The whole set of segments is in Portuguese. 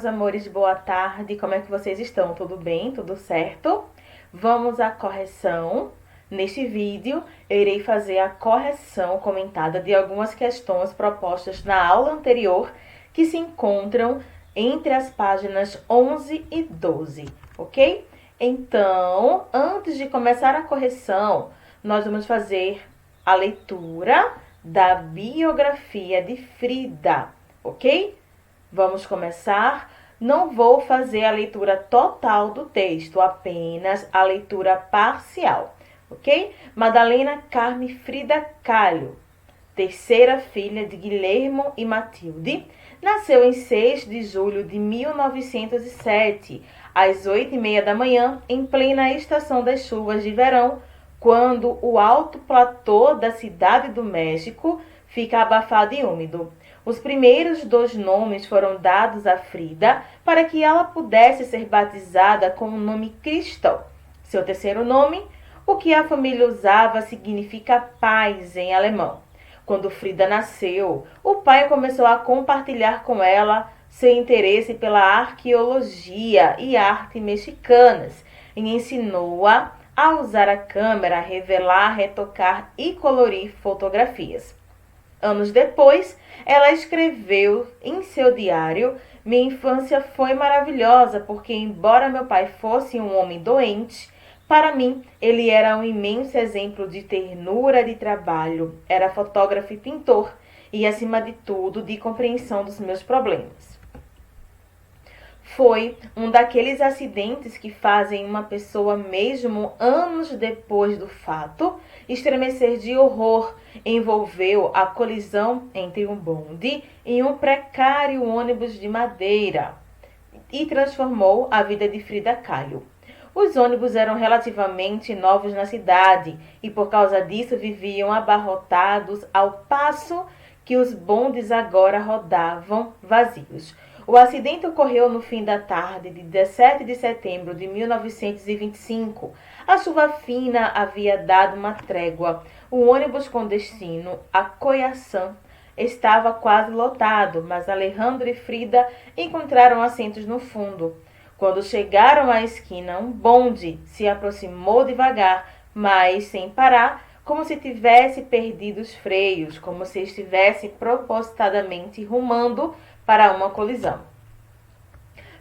Meus amores, boa tarde. Como é que vocês estão? Tudo bem? Tudo certo? Vamos à correção. Neste vídeo, eu irei fazer a correção comentada de algumas questões propostas na aula anterior que se encontram entre as páginas 11 e 12, ok? Então, antes de começar a correção, nós vamos fazer a leitura da biografia de Frida, ok? Vamos começar. Não vou fazer a leitura total do texto, apenas a leitura parcial, ok? Madalena Carme Frida Kahlo, terceira filha de Guilhermo e Matilde, nasceu em 6 de julho de 1907, às 8h30 da manhã, em plena estação das chuvas de verão, quando o alto platô da Cidade do México fica abafado e úmido. Os primeiros 2 nomes foram dados a Frida para que ela pudesse ser batizada com o nome cristão. Seu terceiro nome, o que a família usava, significa paz em alemão. Quando Frida nasceu, o pai começou a compartilhar com ela seu interesse pela arqueologia e arte mexicanas e ensinou-a a usar a câmera, revelar, retocar e colorir fotografias. Anos depois, ela escreveu em seu diário: minha infância foi maravilhosa porque, embora meu pai fosse um homem doente, para mim ele era um imenso exemplo de ternura de trabalho, era fotógrafo e pintor e, acima de tudo, de compreensão dos meus problemas. Foi um daqueles acidentes que fazem uma pessoa, mesmo anos depois do fato, estremecer de horror. Envolveu a colisão entre um bonde e um precário ônibus de madeira e transformou a vida de Frida Kahlo. Os ônibus eram relativamente novos na cidade e, por causa disso, viviam abarrotados, ao passo que os bondes agora rodavam vazios. O acidente ocorreu no fim da tarde de 17 de setembro de 1925. A chuva fina havia dado uma trégua. O ônibus com destino a Coyaçã estava quase lotado, mas Alejandro e Frida encontraram assentos no fundo. Quando chegaram à esquina, um bonde se aproximou devagar, mas sem parar, como se tivesse perdido os freios, como se estivesse propositadamente rumando para uma colisão.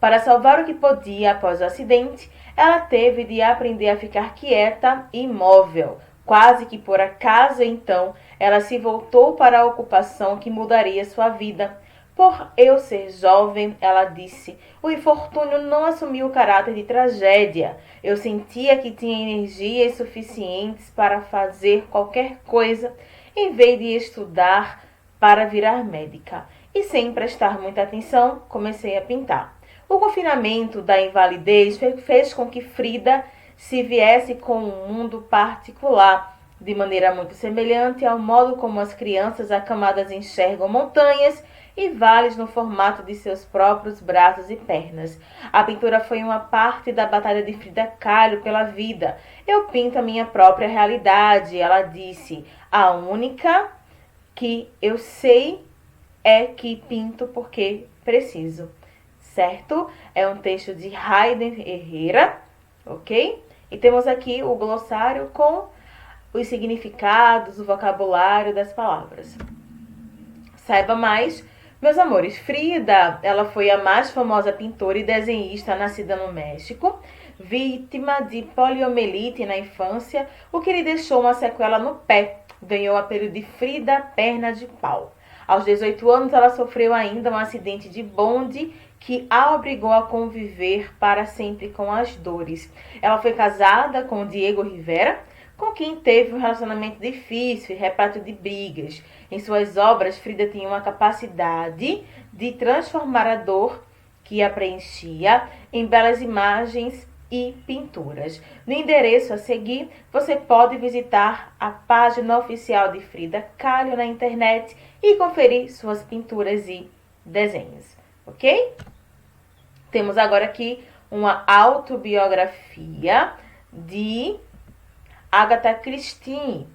Para salvar o que podia após o acidente, ela teve de aprender a ficar quieta e imóvel. Quase que por acaso, então, ela se voltou para a ocupação que mudaria sua vida. Por eu ser jovem, ela disse, o infortúnio não assumiu o caráter de tragédia. Eu sentia que tinha energias suficientes para fazer qualquer coisa, em vez de estudar para virar médica. E sem prestar muita atenção, comecei a pintar. O confinamento da invalidez fez com que Frida se viesse com um mundo particular, de maneira muito semelhante ao modo como as crianças acamadas enxergam montanhas e vales no formato de seus próprios braços e pernas. A pintura foi uma parte da batalha de Frida Kahlo pela vida. Eu pinto a minha própria realidade, ela disse. A única que eu sei é que pinto porque preciso. Certo? É um texto de Hayden Herrera, ok? E temos aqui o glossário com os significados, o vocabulário das palavras. Saiba mais, meus amores. Frida, ela foi a mais famosa pintora e desenhista nascida no México, vítima de poliomielite na infância, o que lhe deixou uma sequela no pé. Ganhou o apelido de Frida Perna de Pau. Aos 18 anos, ela sofreu ainda um acidente de bonde que a obrigou a conviver para sempre com as dores. Ela foi casada com Diego Rivera, com quem teve um relacionamento difícil e repleto de brigas. Em suas obras, Frida tinha uma capacidade de transformar a dor que a preenchia em belas imagens e pinturas. No endereço a seguir, você pode visitar a página oficial de Frida Kahlo na internet e conferir suas pinturas e desenhos, ok? Temos agora aqui uma autobiografia de Agatha Christie,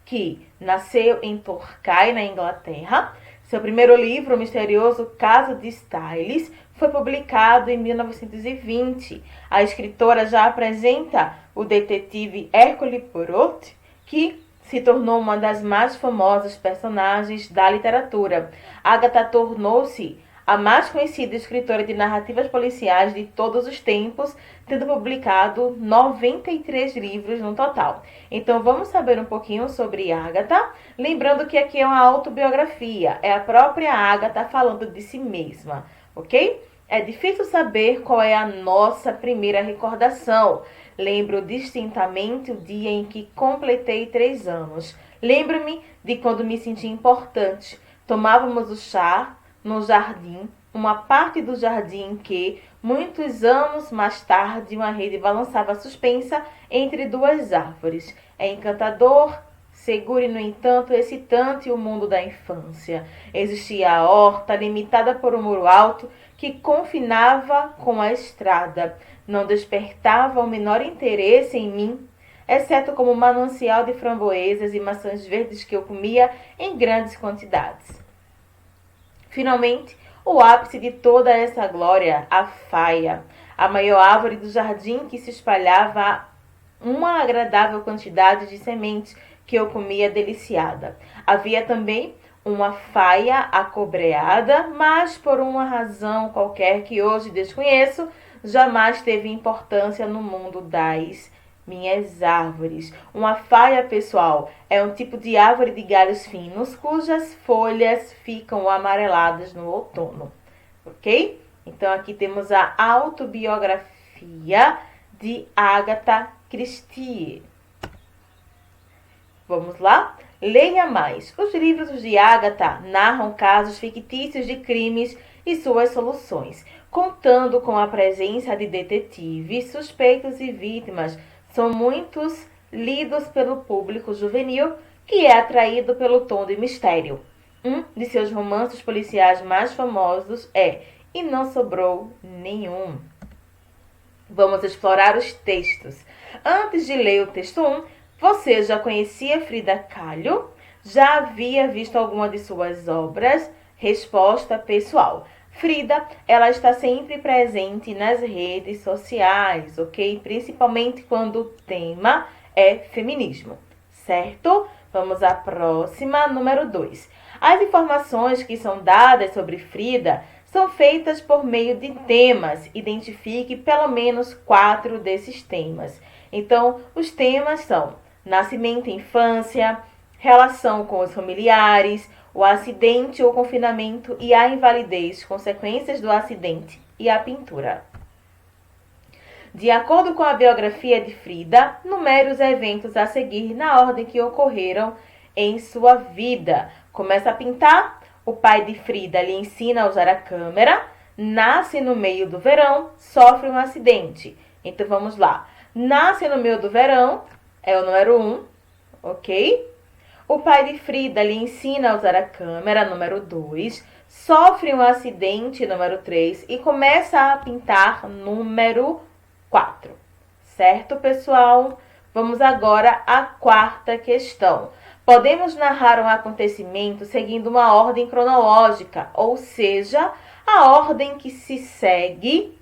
que nasceu em Torquay, na Inglaterra. Seu primeiro livro, o misterioso Caso de Styles, foi publicado em 1920. A escritora já apresenta o detetive Hercule Poirot, que se tornou uma das mais famosas personagens da literatura. Agatha tornou-se a mais conhecida escritora de narrativas policiais de todos os tempos, tendo publicado 93 livros no total. Então vamos saber um pouquinho sobre Agatha, lembrando que aqui é uma autobiografia, é a própria Agatha falando de si mesma, ok? É difícil saber qual é a nossa primeira recordação. Lembro distintamente o dia em que completei 3 anos. Lembro-me de quando me senti importante. Tomávamos o chá no jardim, uma parte do jardim que, muitos anos mais tarde, uma rede balançava suspensa entre 2 árvores. É encantador, seguro e, no entanto, excitante o mundo da infância. Existia a horta, limitada por um muro alto, que confinava com a estrada. Não despertava o menor interesse em mim, exceto como manancial de framboesas e maçãs verdes que eu comia em grandes quantidades. Finalmente, o ápice de toda essa glória, a faia, a maior árvore do jardim que se espalhava uma agradável quantidade de sementes que eu comia deliciada. Havia também uma faia acobreada, mas por uma razão qualquer que hoje desconheço, jamais teve importância no mundo das minhas árvores. Uma faia, pessoal, é um tipo de árvore de galhos finos cujas folhas ficam amareladas no outono, ok? Então aqui temos a autobiografia de Agatha Christie. Vamos lá? Leia mais. Os livros de Agatha narram casos fictícios de crimes e suas soluções, contando com a presença de detetives, suspeitos e vítimas. São muitos lidos pelo público juvenil, que é atraído pelo tom de mistério. Um de seus romances policiais mais famosos é E Não Sobrou Nenhum. Vamos explorar os textos. Antes de ler o texto 1, você já conhecia Frida Kahlo? Já havia visto alguma de suas obras? Resposta pessoal. Frida, ela está sempre presente nas redes sociais, ok? Principalmente quando o tema é feminismo, certo? Vamos à próxima, número 2. As informações que são dadas sobre Frida são feitas por meio de temas. Identifique pelo menos 4 desses temas. Então, os temas são nascimento e infância, relação com os familiares, o acidente ou confinamento e a invalidez, consequências do acidente e a pintura. De acordo com a biografia de Frida, numere os eventos a seguir na ordem que ocorreram em sua vida. Começa a pintar, o pai de Frida lhe ensina a usar a câmera, nasce no meio do verão, sofre um acidente. Então vamos lá. Nasce no meio do verão, é o número 1, ok? O pai de Frida lhe ensina a usar a câmera, número 2, sofre um acidente, número 3, e começa a pintar, número 4. Certo, pessoal? Vamos agora à 4ª questão. Podemos narrar um acontecimento seguindo uma ordem cronológica, ou seja, a ordem que se segue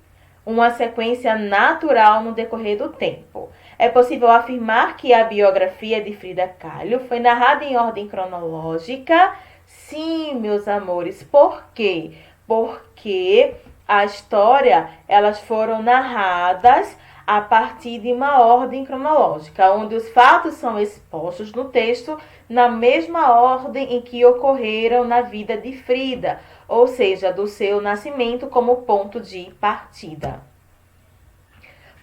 uma sequência natural no decorrer do tempo. É possível afirmar que a biografia de Frida Kahlo foi narrada em ordem cronológica? Sim, meus amores. Por quê? Porque a história, elas foram narradas a partir de uma ordem cronológica, onde os fatos são expostos no texto na mesma ordem em que ocorreram na vida de Frida, ou seja, do seu nascimento como ponto de partida.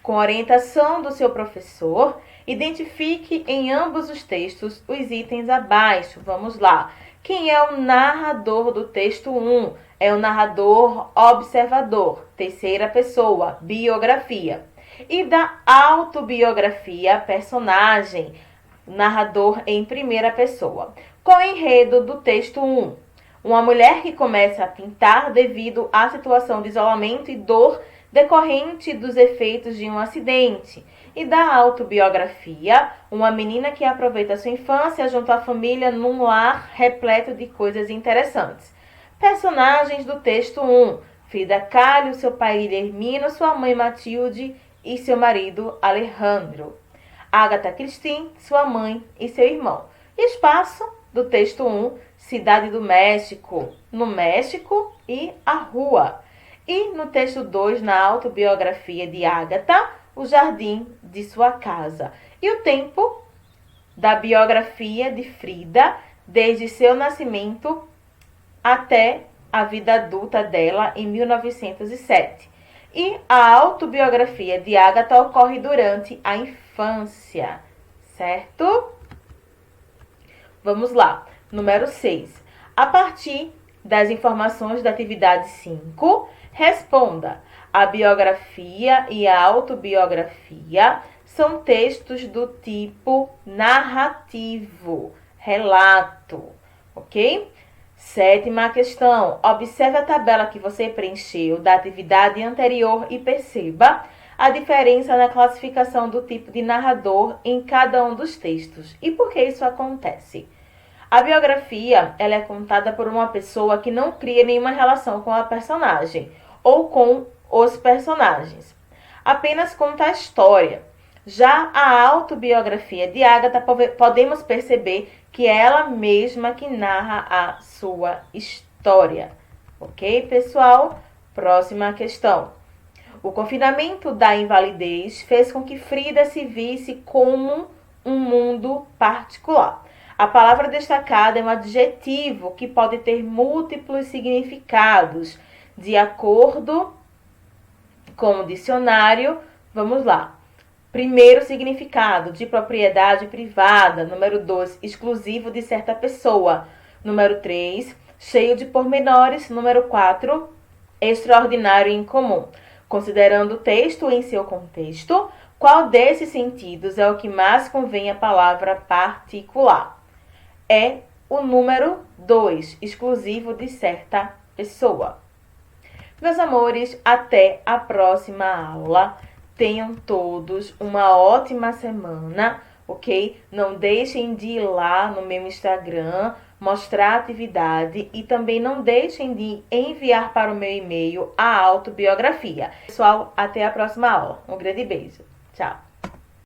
Com orientação do seu professor, identifique em ambos os textos os itens abaixo. Vamos lá. Quem é o narrador do texto 1? É o narrador observador, terceira pessoa, biografia. E da autobiografia, personagem, narrador em primeira pessoa. Qual é o enredo do texto 1? Uma mulher que começa a pintar devido à situação de isolamento e dor decorrente dos efeitos de um acidente. E da autobiografia, uma menina que aproveita sua infância junto à família num lar repleto de coisas interessantes. Personagens do texto 1. Frida Kahlo, seu pai Guilhermino, sua mãe Matilde e seu marido Alejandro. Agatha Christie, sua mãe e seu irmão. E espaço do texto 1, Cidade do México, no México e a rua. E no texto 2, na autobiografia de Agatha, o jardim de sua casa. E o tempo da biografia de Frida, desde seu nascimento até a vida adulta dela em 1907. E a autobiografia de Agatha ocorre durante a infância, certo? Vamos lá. Número 6. A partir das informações da atividade 5, responda. A biografia e a autobiografia são textos do tipo narrativo, relato, ok? 7ª questão. Observe a tabela que você preencheu da atividade anterior e perceba a diferença na classificação do tipo de narrador em cada um dos textos. E por que isso acontece? A biografia ela é contada por uma pessoa que não cria nenhuma relação com a personagem ou com os personagens. Apenas conta a história. Já a autobiografia de Agatha, podemos perceber que é ela mesma que narra a sua história. Ok, pessoal? Próxima questão. O confinamento da invalidez fez com que Frida se visse como um mundo particular. A palavra destacada é um adjetivo que pode ter múltiplos significados. De acordo com o dicionário, vamos lá. Primeiro significado, de propriedade privada. Número 2, exclusivo de certa pessoa. Número 3, cheio de pormenores. Número 4, extraordinário e incomum. Considerando o texto em seu contexto, qual desses sentidos é o que mais convém à palavra particular? É o número 2, exclusivo de certa pessoa. Meus amores, até a próxima aula. Tenham todos uma ótima semana, ok? Não deixem de ir lá no meu Instagram, mostrar a atividade e também não deixem de enviar para o meu e-mail a autobiografia. Pessoal, até a próxima aula. Um grande beijo. Tchau!